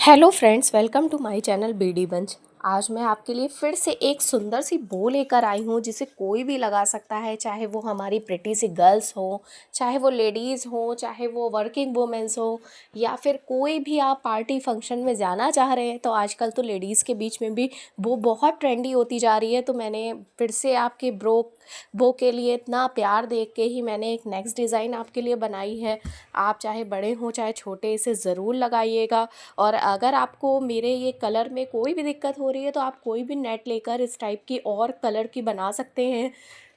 Hello friends, welcome to my channel BD bunch. आज मैं आपके लिए फिर से एक सुंदर सी बो लेकर आई हूँ जिसे कोई भी लगा सकता है, चाहे वो हमारी प्रिटी सी गर्ल्स हो, चाहे वो लेडीज़ हो, चाहे वो वर्किंग वुमेंस हो, या फिर कोई भी आप पार्टी फंक्शन में जाना चाह रहे हैं। तो आजकल तो लेडीज़ के बीच में भी वो बहुत ट्रेंडी होती जा रही है। तो मैंने फिर से आपके बो के लिए इतना प्यार देख के ही मैंने एक नेक्स्ट डिज़ाइन आपके लिए बनाई है। आप चाहे बड़े हों चाहे छोटे, इसे ज़रूर लगाइएगा। और अगर आपको मेरे ये कलर में कोई भी दिक्कत हो रही है तो आप कोई भी नेट लेकर इस टाइप की और कलर की बना सकते हैं,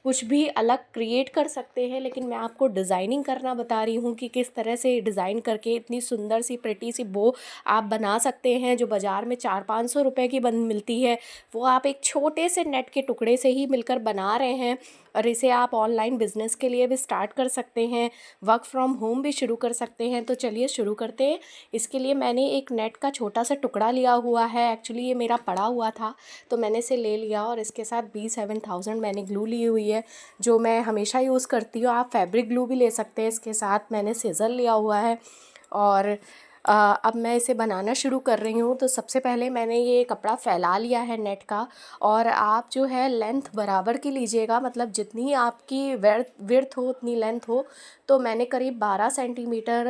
कुछ भी अलग क्रिएट कर सकते हैं। लेकिन मैं आपको डिज़ाइनिंग करना बता रही हूँ कि किस तरह से डिज़ाइन करके इतनी सुंदर सी प्रिटी सी बो आप बना सकते हैं, जो बाज़ार में 400-500 रुपये की बन मिलती है, वो आप एक छोटे से नेट के टुकड़े से ही मिलकर बना रहे हैं। और इसे आप ऑनलाइन बिजनेस के लिए भी स्टार्ट कर सकते हैं, वर्क फ्रॉम होम भी शुरू कर सकते हैं। तो चलिए शुरू करते हैं। इसके लिए मैंने एक नेट का छोटा सा टुकड़ा लिया हुआ है। एक्चुअली ये मेरा पड़ा हुआ था तो मैंने इसे ले लिया, और इसके साथ B7000 मैंने ग्लू ली हुई है, जो मैं हमेशा यूज़ करती हूँ। आप फैब्रिक ग्लू भी ले सकते हैं। इसके साथ मैंने सीज़र लिया हुआ है। और अब मैं इसे बनाना शुरू कर रही हूँ। तो सबसे पहले मैंने ये कपड़ा फैला लिया है नेट का, और आप जो है लेंथ बराबर की लीजिएगा, मतलब जितनी आपकी विड्थ हो उतनी लेंथ हो। तो मैंने करीब 12 सेंटीमीटर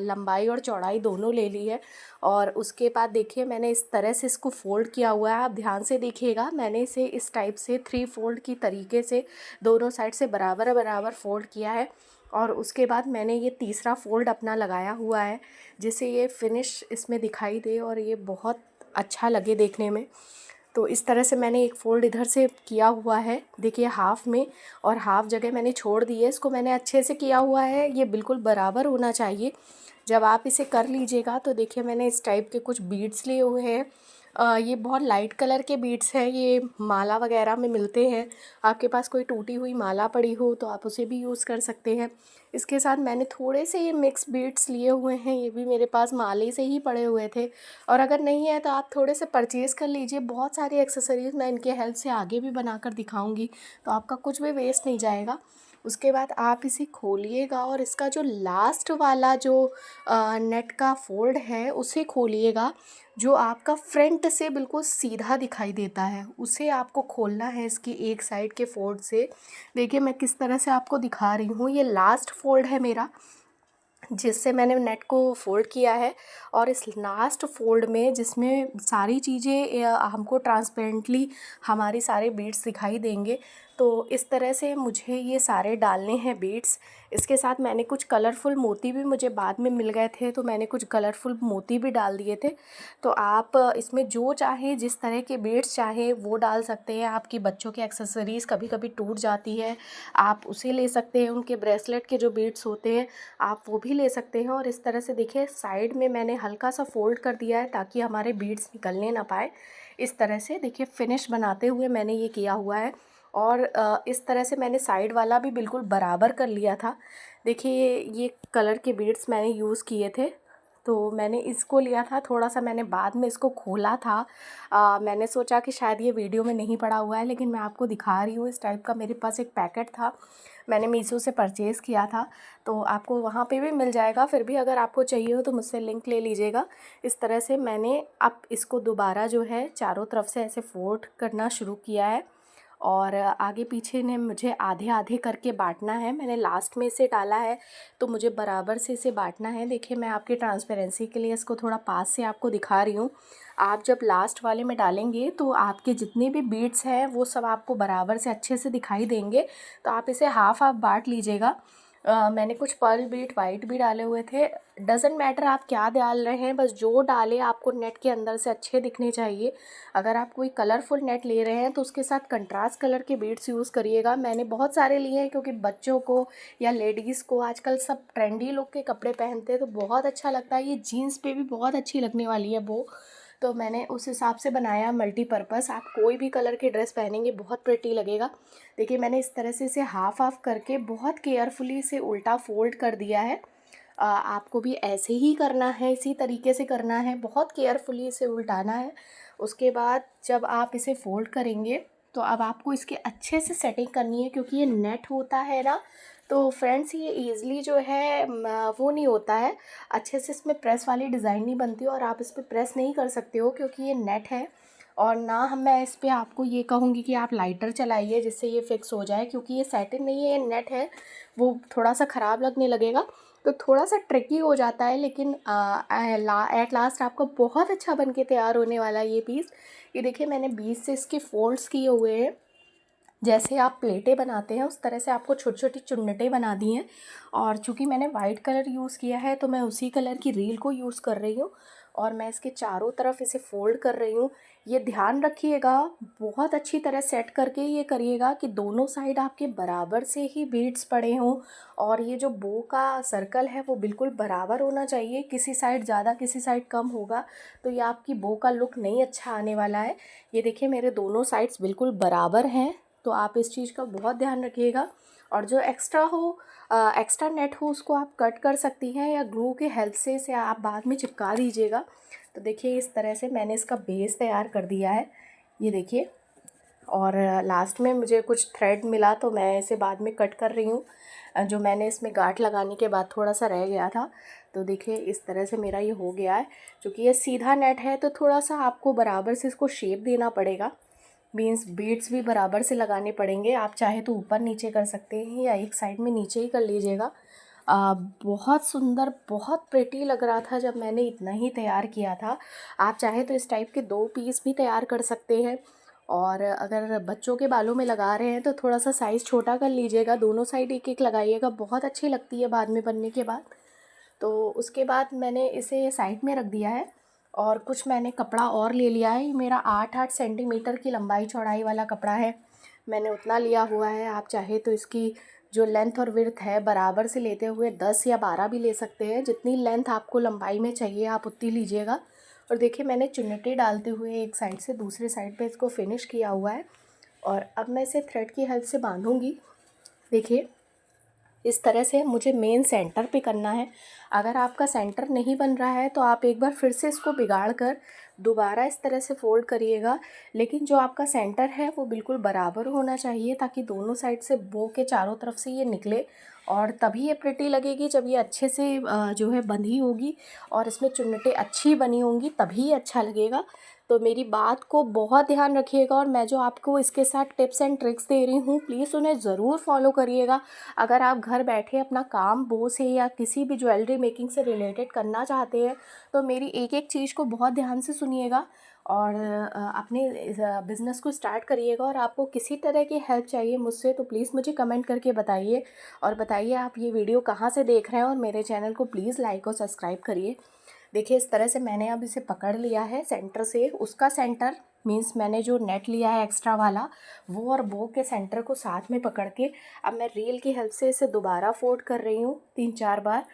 लंबाई और चौड़ाई दोनों ले ली है। और उसके बाद देखिए मैंने इस तरह से इसको फ़ोल्ड किया हुआ है। आप ध्यान से देखिएगा, मैंने इसे इस टाइप से 3 फोल्ड की तरीके से दोनों साइड से बराबर बराबर फ़ोल्ड किया है। और उसके बाद मैंने ये तीसरा फ़ोल्ड अपना लगाया हुआ है, जिससे ये फिनिश इसमें दिखाई दे और ये बहुत अच्छा लगे देखने में। तो इस तरह से मैंने एक फ़ोल्ड इधर से किया हुआ है, देखिए हाफ़ में, और हाफ़ जगह मैंने छोड़ दी है। इसको मैंने अच्छे से किया हुआ है, ये बिल्कुल बराबर होना चाहिए। जब आप इसे कर लीजिएगा तो देखिए मैंने इस टाइप के कुछ बीड्स लिए हुए हैं। ये बहुत लाइट कलर के बीड्स हैं, ये माला वगैरह में मिलते हैं। आपके पास कोई टूटी हुई माला पड़ी हो तो आप उसे भी यूज़ कर सकते हैं। इसके साथ मैंने थोड़े से ये मिक्स बीड्स लिए हुए हैं, ये भी मेरे पास माले से ही पड़े हुए थे। और अगर नहीं है तो आप थोड़े से परचेज़ कर लीजिए। बहुत सारी एक्सेसरीज़ मैं इनके हेल्प से आगे भी बनाकर दिखाऊंगी, तो आपका कुछ भी वेस्ट नहीं जाएगा। उसके बाद आप इसे खोलिएगा और इसका जो लास्ट वाला जो नेट का फोल्ड है उसे खोलिएगा, जो आपका फ्रंट से बिल्कुल सीधा दिखाई देता है, उसे आपको खोलना है इसकी एक साइड के फोल्ड से। देखिए मैं किस तरह से आपको दिखा रही हूँ, ये लास्ट फोल्ड है मेरा जिससे मैंने नेट को फ़ोल्ड किया है। और इस लास्ट फ़ोल्ड में जिसमें सारी चीज़ें हमको ट्रांसपेरेंटली हमारे सारे बीड्स दिखाई देंगे, तो इस तरह से मुझे ये सारे डालने हैं बीड्स। इसके साथ मैंने कुछ कलरफुल मोती भी मुझे बाद में मिल गए थे, तो मैंने कुछ कलरफुल मोती भी डाल दिए थे। तो आप इसमें जो चाहे जिस तरह के बीड्स चाहे वो डाल सकते हैं। आपकी बच्चों की एक्सेसरीज़ कभी कभी टूट जाती है, आप उसे ले सकते हैं। उनके ब्रेसलेट के जो बीड्स होते हैं आप वो भी ले सकते हैं। और इस तरह से देखिए साइड में मैंने हल्का सा फोल्ड कर दिया है ताकि हमारे बीड्स निकलने ना पाए। इस तरह से देखिए फिनिश बनाते हुए मैंने ये किया हुआ है। और इस तरह से मैंने साइड वाला भी बिल्कुल बराबर कर लिया था। देखिए ये कलर के बीड्स मैंने यूज़ किए थे, तो मैंने इसको लिया था थोड़ा सा, मैंने बाद में इसको खोला था। मैंने सोचा कि शायद ये वीडियो में नहीं पड़ा हुआ है, लेकिन मैं आपको दिखा रही हूँ। इस टाइप का मेरे पास एक पैकेट था, मैंने मीशो से परचेज़ किया था, तो आपको वहाँ पे भी मिल जाएगा। फिर भी अगर आपको चाहिए हो तो मुझसे लिंक ले लीजिएगा। इस तरह से मैंने अब इसको दोबारा जो है चारों तरफ से ऐसे फोल्ड करना शुरू किया है, और आगे पीछे ने मुझे आधे आधे करके बांटना है। मैंने लास्ट में इसे डाला है तो मुझे बराबर से इसे बांटना है। देखिए मैं आपकी ट्रांसपेरेंसी के लिए इसको थोड़ा पास से आपको दिखा रही हूँ। आप जब लास्ट वाले में डालेंगे तो आपके जितने भी बीड्स हैं वो सब आपको बराबर से अच्छे से दिखाई देंगे। तो आप इसे हाफ हाफ बांट लीजिएगा। मैंने कुछ पर्ल बीट वाइट भी डाले हुए थे। डजेंट मैटर आप क्या डाल रहे हैं, बस जो डालें आपको नेट के अंदर से अच्छे दिखने चाहिए। अगर आप कोई कलरफुल नेट ले रहे हैं तो उसके साथ कंट्रास्ट कलर के बीड्स यूज़ करिएगा। मैंने बहुत सारे लिए हैं क्योंकि बच्चों को या लेडीज़ को आजकल सब ट्रेंडी लुक के कपड़े पहनते हैं, तो बहुत अच्छा लगता है। ये जीन्स पे भी बहुत अच्छी लगने वाली है वो, तो मैंने उस हिसाब से बनाया मल्टीपर्पज़। आप कोई भी कलर की ड्रेस पहनेंगे बहुत प्रिटी लगेगा। देखिए मैंने इस तरह से इसे हाफ हाफ करके बहुत केयरफुली इसे उल्टा फोल्ड कर दिया है। आपको भी ऐसे ही करना है, इसी तरीके से करना है, बहुत केयरफुली इसे उल्टाना है। उसके बाद जब आप इसे फोल्ड करेंगे तो अब आपको इसके अच्छे से सेटिंग करनी है, क्योंकि ये नेट होता है ना, तो तो फ्रेंड्स ये ईज़िली जो है वो नहीं होता है, अच्छे से इसमें प्रेस वाली डिज़ाइन नहीं बनती और आप इस पे प्रेस नहीं कर सकते हो क्योंकि ये नेट है। और ना हम मैं इस पे आपको ये कहूँगी कि आप लाइटर चलाइए जिससे ये फिक्स हो जाए, क्योंकि ये सैटिन नहीं है, ये नेट है, वो थोड़ा सा ख़राब लगने लगेगा। तो थोड़ा सा ट्रिकी हो जाता है, लेकिन एट लास्ट आपका बहुत अच्छा बन के तैयार होने वाला है ये पीस। ये देखिए मैंने 20 से इसके फोल्ड्स किए हुए हैं। जैसे आप प्लेटें बनाते हैं उस तरह से आपको छोटी छोटी चुन्नटें बना दी हैं। और चूँकि मैंने वाइट कलर यूज़ किया है तो मैं उसी कलर की रील को यूज़ कर रही हूँ और मैं इसके चारों तरफ इसे फ़ोल्ड कर रही हूँ। ये ध्यान रखिएगा, बहुत अच्छी तरह सेट करके ये करिएगा कि दोनों साइड आपके बराबर से ही बीड्स पड़े हों और ये जो बो का सर्कल है वो बिल्कुल बराबर होना चाहिए। किसी साइड ज़्यादा किसी साइड कम होगा तो ये आपकी बो का लुक नहीं अच्छा आने वाला है। ये देखिए मेरे दोनों साइड्स बिल्कुल बराबर हैं, तो आप इस चीज़ का बहुत ध्यान रखिएगा। और जो एक्स्ट्रा नेट हो उसको आप कट कर सकती हैं या ग्लू के हेल्प से इसे आप बाद में चिपका दीजिएगा। तो देखिए इस तरह से मैंने इसका बेस तैयार कर दिया है, ये देखिए। और लास्ट में मुझे कुछ थ्रेड मिला तो मैं इसे बाद में कट कर रही हूँ, जो मैंने इसमें गांठ लगाने के बाद थोड़ा सा रह गया था। तो देखिए इस तरह से मेरा ये हो गया है। क्योंकि ये सीधा नेट है तो थोड़ा सा आपको बराबर से इसको शेप देना पड़ेगा, मीन्स बीड्स भी बराबर से लगाने पड़ेंगे। आप चाहे तो ऊपर नीचे कर सकते हैं या एक साइड में नीचे ही कर लीजिएगा। बहुत सुंदर, बहुत प्रिटी लग रहा था जब मैंने इतना ही तैयार किया था। आप चाहे तो इस टाइप के 2 पीस भी तैयार कर सकते हैं। और अगर बच्चों के बालों में लगा रहे हैं तो थोड़ा सा साइज़ छोटा कर लीजिएगा, दोनों साइड एक एक लगाइएगा, बहुत अच्छी लगती है बाद में बनने के बाद। तो उसके बाद मैंने इसे साइड में रख दिया है और कुछ मैंने कपड़ा और ले लिया है। ये मेरा 8-8 सेंटीमीटर की लंबाई चौड़ाई वाला कपड़ा है, मैंने उतना लिया हुआ है। आप चाहे तो इसकी जो लेंथ और विड्थ है बराबर से लेते हुए 10 या 12 भी ले सकते हैं। जितनी लेंथ आपको लंबाई में चाहिए आप उतनी लीजिएगा। और देखिए मैंने चुन्नटें डालते हुए एक साइड से दूसरे साइड पे इसको फिनिश किया हुआ है। और अब मैं इसे थ्रेड की हेल्प से बांधूँगी। देखिए इस तरह से मुझे मेन सेंटर पे करना है। अगर आपका सेंटर नहीं बन रहा है तो आप एक बार फिर से इसको बिगाड़ कर दोबारा इस तरह से फ़ोल्ड करिएगा, लेकिन जो आपका सेंटर है वो बिल्कुल बराबर होना चाहिए ताकि दोनों साइड से बो के चारों तरफ से ये निकले। और तभी ये प्रिटी लगेगी जब ये अच्छे से जो है बंधी होगी और इसमें चुन्नटें अच्छी बनी होंगी, तभी ये अच्छा लगेगा। तो मेरी बात को बहुत ध्यान रखिएगा और मैं जो आपको इसके साथ टिप्स एंड ट्रिक्स दे रही हूँ प्लीज़ उन्हें ज़रूर फॉलो करिएगा। अगर आप घर बैठे अपना काम बो से या किसी भी ज्वेलरी मेकिंग से रिलेटेड करना चाहते हैं तो मेरी एक एक चीज़ को बहुत ध्यान से सुनिएगा और अपने बिज़नेस को स्टार्ट करिएगा। और आपको किसी तरह की हेल्प चाहिए मुझसे तो प्लीज़ मुझे कमेंट करके बताइए, और बताइए आप ये वीडियो कहाँ से देख रहे हैं, और मेरे चैनल को प्लीज़ लाइक और सब्सक्राइब करिए। देखिए इस तरह से मैंने अब इसे पकड़ लिया है सेंटर से, उसका सेंटर मीन्स मैंने जो नेट लिया है एक्स्ट्रा वाला वो और बो के सेंटर को साथ में पकड़ के अब मैं रील की हेल्प से इसे दोबारा फोल्ड कर रही हूँ 3-4 बार।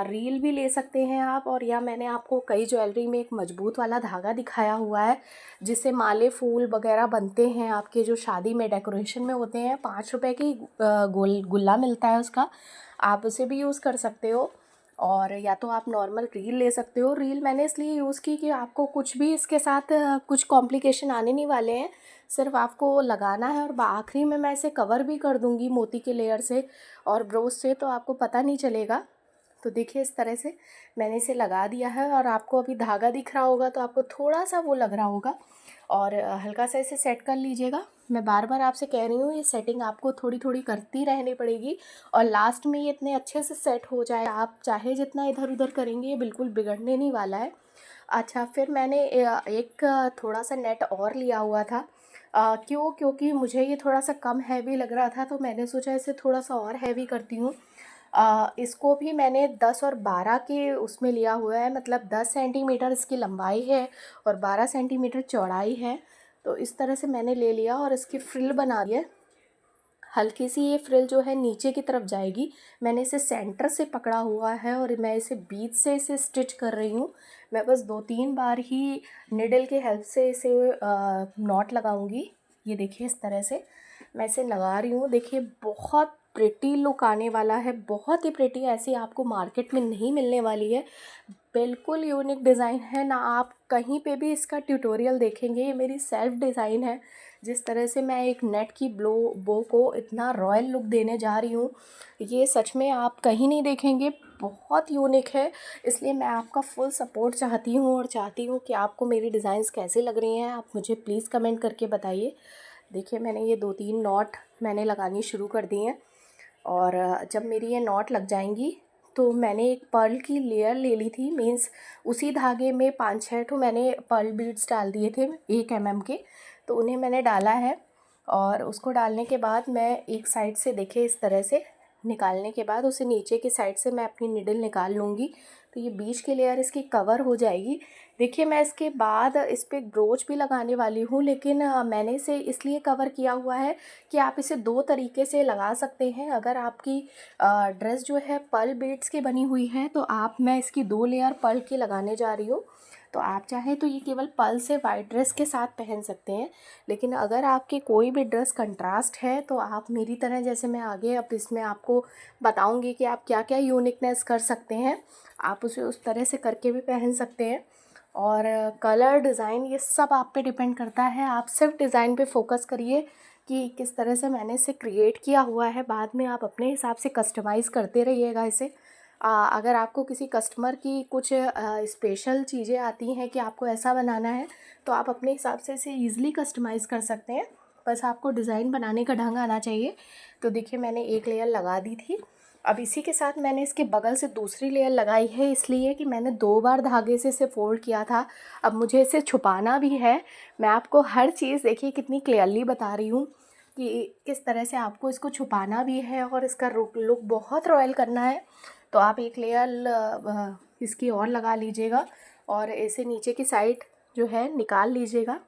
रील भी ले सकते हैं आप, और या मैंने आपको कई ज्वेलरी में एक मजबूत वाला धागा दिखाया हुआ है जिससे माले फूल वगैरह बनते हैं आपके जो शादी में डेकोरेशन में होते हैं। 5 रुपए की गुल्ला मिलता है उसका, आप उसे भी यूज़ कर सकते हो। और या तो आप नॉर्मल रील ले सकते हो। रील मैंने इसलिए यूज़ की कि आपको कुछ भी इसके साथ कुछ कॉम्प्लिकेशन आने नहीं वाले हैं, सिर्फ आपको लगाना है और आखिरी में मैं इसे कवर भी कर दूंगी मोती के लेयर से और ब्रोच से, तो आपको पता नहीं चलेगा। तो देखिए इस तरह से मैंने इसे लगा दिया है और आपको अभी धागा दिख रहा होगा तो आपको थोड़ा सा वो लग रहा होगा, और हल्का सा इसे सेट कर लीजिएगा। मैं बार बार आपसे कह रही हूँ ये सेटिंग आपको थोड़ी थोड़ी करती रहनी पड़ेगी और लास्ट में ये इतने अच्छे से सेट हो जाए, आप चाहे जितना इधर उधर करेंगे ये बिल्कुल बिगड़ने नहीं वाला है। अच्छा फिर मैंने एक थोड़ा सा नेट और लिया हुआ था, क्योंकि मुझे ये थोड़ा सा कम हैवी लग रहा था तो मैंने सोचा इसे थोड़ा सा और हैवी करती हूँ। इसको भी मैंने 10 और 12 के उसमें लिया हुआ है, मतलब 10 सेंटीमीटर इसकी लंबाई है और 12 सेंटीमीटर चौड़ाई है। तो इस तरह से मैंने ले लिया और इसकी फ्रिल बना दी है। हल्की सी ये फ्रिल जो है नीचे की तरफ जाएगी। मैंने इसे सेंटर से पकड़ा हुआ है और मैं इसे बीच से इसे स्टिच कर रही हूँ। मैं बस 2-3 बार ही निडल के हेल्प से इसे नॉट लगाऊंगी। ये देखिए इस तरह से मैं इसे लगा रही हूँ। देखिए बहुत प्रिटी लुक आने वाला है, बहुत ही प्रिटी, ऐसी आपको मार्केट में नहीं मिलने वाली है। बिल्कुल यूनिक डिज़ाइन है ना, आप कहीं पे भी इसका ट्यूटोरियल देखेंगे। ये मेरी सेल्फ डिज़ाइन है। जिस तरह से मैं एक नेट की बो को इतना रॉयल लुक देने जा रही हूँ, ये सच में आप कहीं नहीं देखेंगे। बहुत यूनिक है, इसलिए मैं आपका फुल सपोर्ट चाहती हूँ और चाहती हूँ कि आपको मेरी डिज़ाइंस कैसी लग रही हैं, आप मुझे प्लीज़ कमेंट करके बताइए। देखिए मैंने ये 2-3 नॉट मैंने लगानी शुरू कर दी हैं, और जब मेरी ये नॉट लग जाएंगी तो मैंने एक पर्ल की लेयर ले ली थी। मीन्स उसी धागे में 5-6 ठो मैंने पर्ल बीड्स डाल दिए थे 1 mm के, तो उन्हें मैंने डाला है। और उसको डालने के बाद मैं एक साइड से, देखिए इस तरह से निकालने के बाद उसे नीचे की साइड से मैं अपनी निडल निकाल लूँगी, तो ये बीच की लेयर इसकी कवर हो जाएगी। देखिए मैं इसके बाद इस पर ब्रोच भी लगाने वाली हूँ, लेकिन मैंने इसे इसलिए कवर किया हुआ है कि आप इसे 2 तरीके से लगा सकते हैं। अगर आपकी ड्रेस जो है पर्ल बीड्स की बनी हुई है, तो मैं इसकी 2 लेयर पर्ल की लगाने जा रही हूँ। तो आप चाहें तो ये केवल पर्ल से वाइट ड्रेस के साथ पहन सकते हैं, लेकिन अगर आपकी कोई भी ड्रेस कंट्रास्ट है तो आप मेरी तरह, जैसे मैं आगे अब इसमें आपको बताऊंगी कि आप क्या क्या यूनिकनेस कर सकते हैं, आप उसे उस तरह से करके भी पहन सकते हैं। और कलर, डिज़ाइन, ये सब आप पे डिपेंड करता है। आप सिर्फ डिज़ाइन पे फोकस करिए कि किस तरह से मैंने इसे क्रिएट किया हुआ है, बाद में आप अपने हिसाब से कस्टमाइज़ करते रहिएगा इसे। अगर आपको किसी कस्टमर की कुछ स्पेशल चीज़ें आती हैं कि आपको ऐसा बनाना है, तो आप अपने हिसाब से इसे ईज़िली कस्टमाइज़ कर सकते हैं। बस आपको डिज़ाइन बनाने का ढंग आना चाहिए। तो देखिए मैंने एक लेयर लगा दी थी। अब इसी के साथ मैंने इसके बगल से दूसरी लेयर लगाई है, इसलिए कि मैंने 2 बार धागे से इसे फोल्ड किया था। अब मुझे इसे छुपाना भी है। मैं आपको हर चीज़, देखिए कितनी क्लियरली बता रही हूँ कि किस तरह से आपको इसको छुपाना भी है और इसका लुक बहुत रॉयल करना है। तो आप एक लेयर इसकी और लगा लीजिएगा और इसे नीचे की साइड जो है निकाल लीजिएगा,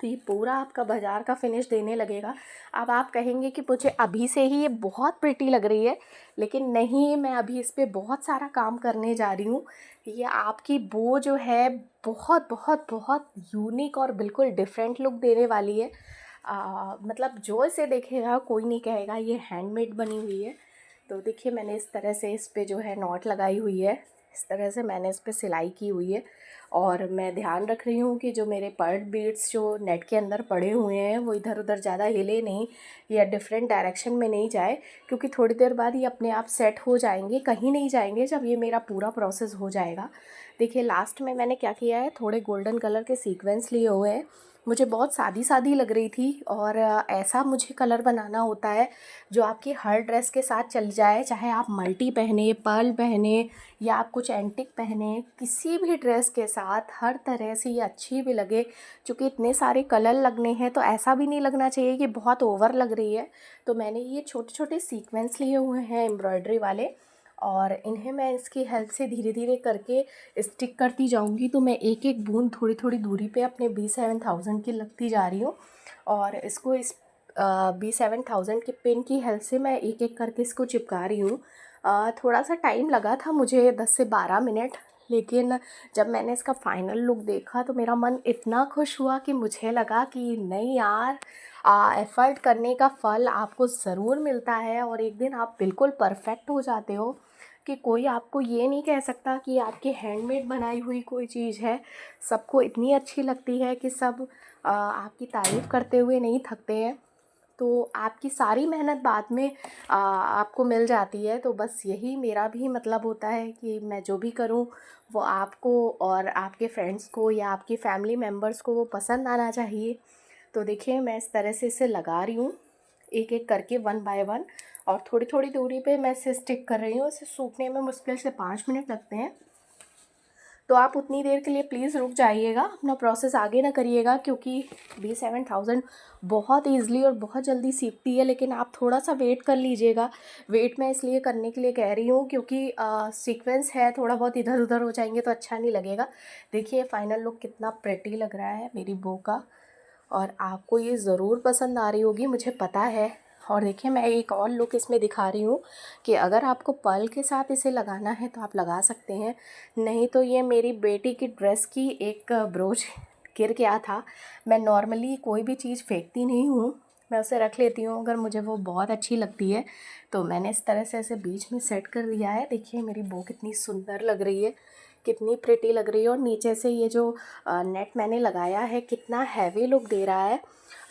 तो ये पूरा आपका बाज़ार का फिनिश देने लगेगा। अब आप कहेंगे कि मुझे अभी से ही ये बहुत प्रिटी लग रही है, लेकिन नहीं, मैं अभी इस पर बहुत सारा काम करने जा रही हूँ। ये आपकी बो जो है बहुत बहुत बहुत यूनिक और बिल्कुल डिफरेंट लुक देने वाली है। मतलब जो इसे देखेगा कोई नहीं कहेगा ये हैंडमेड बनी हुई है। तो देखिए मैंने इस तरह से इस पे जो है नॉट लगाई हुई है, इस तरह से मैंने इस पे सिलाई की हुई है। और मैं ध्यान रख रही हूँ कि जो मेरे पर्ल बीड्स जो नेट के अंदर पड़े हुए हैं वो इधर उधर ज़्यादा हिले नहीं या डिफरेंट डायरेक्शन में नहीं जाए, क्योंकि थोड़ी देर बाद ये अपने आप सेट हो जाएंगे, कहीं नहीं जाएंगे जब ये मेरा पूरा प्रोसेस हो जाएगा। देखिए लास्ट में मैंने क्या किया है, थोड़े गोल्डन कलर के सीक्वेंस लिए हुए हैं। मुझे बहुत सादी सादी लग रही थी, और ऐसा मुझे कलर बनाना होता है जो आपकी हर ड्रेस के साथ चल जाए, चाहे आप मल्टी पहने, पर्ल पहने या आप कुछ एंटिक पहने, किसी भी ड्रेस के साथ हर तरह से ये अच्छी भी लगे। क्योंकि इतने सारे कलर लगने हैं तो ऐसा भी नहीं लगना चाहिए कि बहुत ओवर लग रही है। तो मैंने ये छोटे छोटे सीक्वेंस लिए हुए हैं एम्ब्रॉयडरी वाले, और इन्हें मैं इसकी हेल्प से धीरे धीरे करके स्टिक करती जाऊंगी। तो मैं एक एक बूंद थोड़ी थोड़ी दूरी पे अपने B7000 की लगती जा रही हूँ, और इसको इस B7000 के पिन की हेल्प से मैं एक एक करके इसको चिपका रही हूँ। थोड़ा सा टाइम लगा था मुझे, 10 से 12 मिनट, लेकिन जब मैंने इसका फाइनल लुक देखा तो मेरा मन इतना खुश हुआ कि मुझे लगा कि नहीं यार, एफ़र्ट करने का फल आपको ज़रूर मिलता है, और एक दिन आप बिल्कुल परफेक्ट हो जाते हो कि कोई आपको ये नहीं कह सकता कि आपकी हैंडमेड बनाई हुई कोई चीज़ है। सबको इतनी अच्छी लगती है कि सब आपकी तारीफ़ करते हुए नहीं थकते हैं। तो आपकी सारी मेहनत बाद में आपको मिल जाती है। तो बस यही मेरा भी मतलब होता है कि मैं जो भी करूं वो आपको और आपके फ्रेंड्स को या आपकी फैमिली मेम्बर्स को वो पसंद आना चाहिए। तो देखिए मैं इस तरह से इसे लगा रही हूँ एक एक करके, 1 बाय 1, और थोड़ी थोड़ी दूरी पे मैं इसे स्टिक कर रही हूँ। इसे सूखने में मुश्किल से 5 मिनट लगते हैं। तो आप उतनी देर के लिए प्लीज़ रुक जाइएगा, अपना प्रोसेस आगे ना करिएगा, क्योंकि B7000 बहुत ईज़िली और बहुत जल्दी सीखती है, लेकिन आप थोड़ा सा वेट कर लीजिएगा। वेट मैं इसलिए करने के लिए कह रही हूँ क्योंकि सीक्वेंस है, थोड़ा बहुत इधर उधर हो जाएंगे तो अच्छा नहीं लगेगा। देखिए फाइनल लुक कितना प्रेटी लग रहा है मेरी बो का, और आपको ये ज़रूर पसंद आ रही होगी, मुझे पता है। और देखिए मैं एक और लुक इसमें दिखा रही हूँ कि अगर आपको पर्ल के साथ इसे लगाना है तो आप लगा सकते हैं, नहीं तो ये मेरी बेटी की ड्रेस की एक ब्रोच गिर गया था। मैं नॉर्मली कोई भी चीज़ फेंकती नहीं हूँ, मैं उसे रख लेती हूँ अगर मुझे वो बहुत अच्छी लगती है। तो मैंने इस तरह से ऐसे बीच में सेट कर दिया है। देखिए मेरी बो कितनी सुंदर लग रही है, कितनी प्रिटी लग रही है। और नीचे से ये जो नेट मैंने लगाया है कितना हैवी लुक दे रहा है।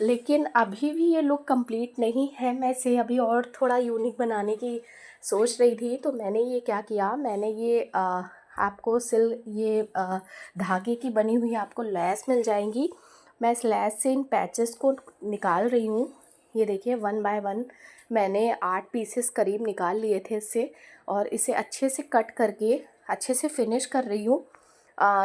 लेकिन अभी भी ये लुक कंप्लीट नहीं है, मैं इसे अभी और थोड़ा यूनिक बनाने की सोच रही थी। तो मैंने ये क्या किया, मैंने ये आपको ये धागे की बनी हुई आपको लैस मिल जाएंगी। मैं इस लैस से इन पैचेस को निकाल रही हूँ। ये देखिए 1 बाय 1 मैंने 8 पीसेस करीब निकाल लिए थे इससे, और इसे अच्छे से कट करके अच्छे से फिनिश कर रही हूँ।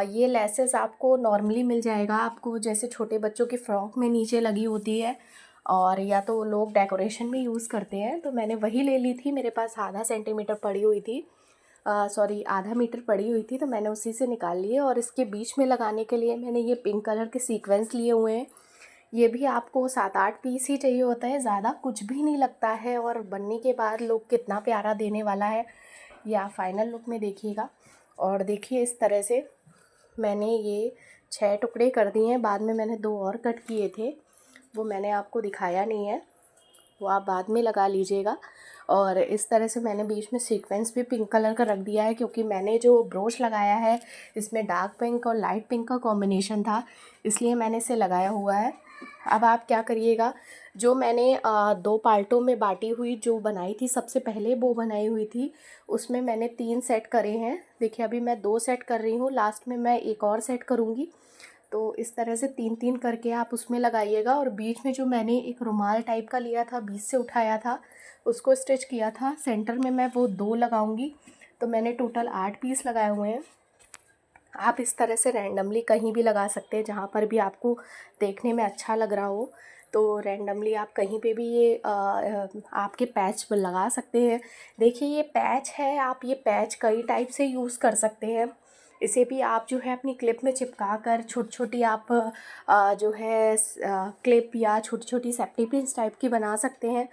ये लेसेस आपको नॉर्मली मिल जाएगा, आपको जैसे छोटे बच्चों की फ़्रॉक में नीचे लगी होती है, और या तो लोग डेकोरेशन में यूज़ करते हैं। तो मैंने वही ले ली थी, मेरे पास आधा सेंटीमीटर पड़ी हुई थी, आधा मीटर पड़ी हुई थी, तो मैंने उसी से निकाल लिए। और इसके बीच में लगाने के लिए मैंने ये पिंक कलर के सीक्वेंस लिए हुए हैं। ये भी आपको 7-8 पीस ही चाहिए होता है, ज़्यादा कुछ भी नहीं लगता है, और बनने के बाद लुक कितना प्यारा देने वाला है ये आप फाइनल लुक में देखिएगा। और देखिए इस तरह से मैंने ये 6 टुकड़े कर दिए हैं। बाद में मैंने 2 और कट किए थे, वो मैंने आपको दिखाया नहीं है, वो आप बाद में लगा लीजिएगा। और इस तरह से मैंने बीच में सीक्वेंस भी पिंक कलर का रख दिया है, क्योंकि मैंने जो ब्रोच लगाया है इसमें डार्क पिंक और लाइट पिंक का कॉम्बिनेशन था, इसलिए मैंने इसे लगाया हुआ है। अब आप क्या करिएगा, जो मैंने 2 पार्टों में बाटी हुई जो बनाई थी, सबसे पहले वो बनाई हुई थी, उसमें मैंने 3 सेट करे हैं। देखिए अभी मैं 2 सेट कर रही हूँ, लास्ट में मैं एक और सेट करूँगी। तो इस तरह से 3-3 करके आप उसमें लगाइएगा। और बीच में जो मैंने एक रुमाल टाइप का लिया था, बीच से उठाया था, उसको स्टिच किया था, सेंटर में मैं वो 2 लगाऊंगी। तो मैंने टोटल 8 पीस लगाए हुए हैं। आप इस तरह से रैंडमली कहीं भी लगा सकते हैं, जहाँ पर भी आपको देखने में अच्छा लग रहा हो। तो रैंडमली आप कहीं पे भी ये आपके पैच पर लगा सकते हैं। देखिए ये पैच है, आप ये पैच कई टाइप से यूज़ कर सकते हैं। इसे भी आप जो है अपनी क्लिप में चिपका कर छोटी छोटी आप जो है क्लिप या छोटी छोटी सेफ्टी पिन्स टाइप की बना सकते हैं।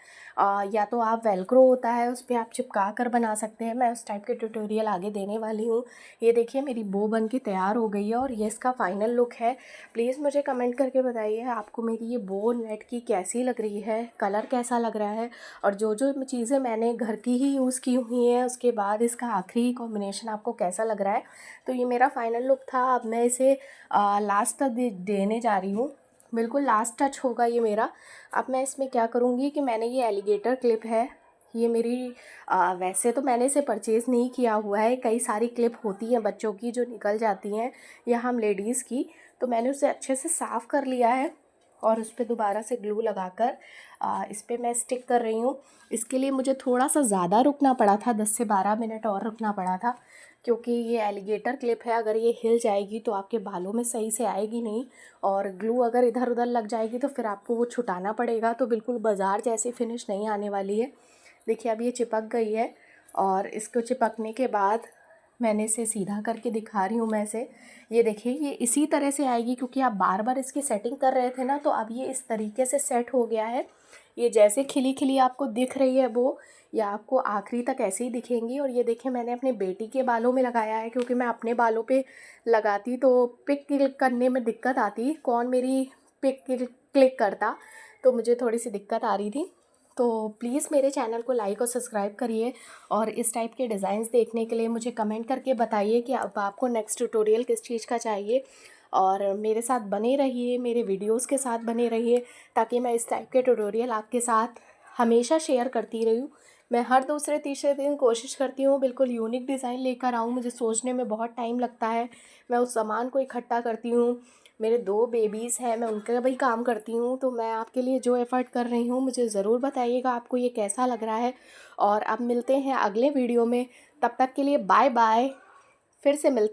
या तो आप वेलक्रो होता है उस पर आप चिपका कर बना सकते हैं। मैं उस टाइप के ट्यूटोरियल आगे देने वाली हूँ। ये देखिए मेरी बो बन के तैयार हो गई है, और ये इसका फाइनल लुक है। प्लीज़ मुझे कमेंट करके बताइए आपको मेरी ये बो नेट की कैसी लग रही है, कलर कैसा लग रहा है, और जो जो चीज़ें मैंने घर की ही यूज़ की हुई हैं उसके बाद इसका आखिरी कॉम्बिनेशन आपको कैसा लग रहा है। तो ये मेरा फाइनल लुक था। अब मैं इसे लास्ट तक देने जा रही हूँ, बिल्कुल लास्ट टच होगा ये मेरा। अब मैं इसमें क्या करूँगी कि मैंने ये एलिगेटर क्लिप है, ये मेरी वैसे तो मैंने इसे परचेज़ नहीं किया हुआ है, कई सारी क्लिप होती हैं बच्चों की जो निकल जाती हैं या हम लेडीज़ की, तो मैंने उसे अच्छे से साफ़ कर लिया है और उस पर दोबारा से ग्लू लगाकर इस पर मैं स्टिक कर रही हूँ। इसके लिए मुझे थोड़ा सा ज़्यादा रुकना पड़ा था, 10 से 12 मिनट और रुकना पड़ा था, क्योंकि ये एलिगेटर क्लिप है, अगर ये हिल जाएगी तो आपके बालों में सही से आएगी नहीं, और ग्लू अगर इधर उधर लग जाएगी तो फिर आपको वो छुटाना पड़ेगा, तो बिल्कुल बाज़ार जैसी फिनिश नहीं आने वाली है। देखिए अब ये चिपक गई है, और इसको चिपकने के बाद मैंने इसे सीधा करके दिखा रही हूँ मैं इसे। ये देखिए ये इसी तरह से आएगी, क्योंकि आप बार बार इसकी सेटिंग कर रहे थे ना, तो अब ये इस तरीके से सेट हो गया है। ये जैसे खिली खिली आपको दिख रही है वो, या आपको आखिरी तक ऐसे ही दिखेंगी। और ये देखिए मैंने अपने बेटी के बालों में लगाया है, क्योंकि मैं अपने बालों पे लगाती तो पिक क्लिक करने में दिक्कत आती, कौन मेरी पिक क्लिक करता, तो मुझे थोड़ी सी दिक्कत आ रही थी। तो प्लीज़ मेरे चैनल को लाइक और सब्सक्राइब करिए, और इस टाइप के डिज़ाइंस देखने के लिए मुझे कमेंट करके बताइए कि अब आपको नेक्स्ट ट्यूटोरियल किस चीज़ का चाहिए। और मेरे साथ बने रहिए, मेरे वीडियोस के साथ बने रहिए, ताकि मैं इस टाइप के ट्यूटोरियल आपके साथ हमेशा शेयर करती रहूँ। मैं हर दूसरे तीसरे दिन कोशिश करती हूँ बिल्कुल यूनिक डिज़ाइन लेकर आऊँ, मुझे सोचने में बहुत टाइम लगता है। मैं उस सामान को इकट्ठा करती हूँ, मेरे 2 बेबीज़ हैं, मैं उनका भी काम करती हूँ, तो मैं आपके लिए जो एफ़र्ट कर रही हूँ मुझे ज़रूर बताइएगा आपको ये कैसा लग रहा है। और अब मिलते हैं अगले वीडियो में, तब तक के लिए बाय बाय। फिर से मिलते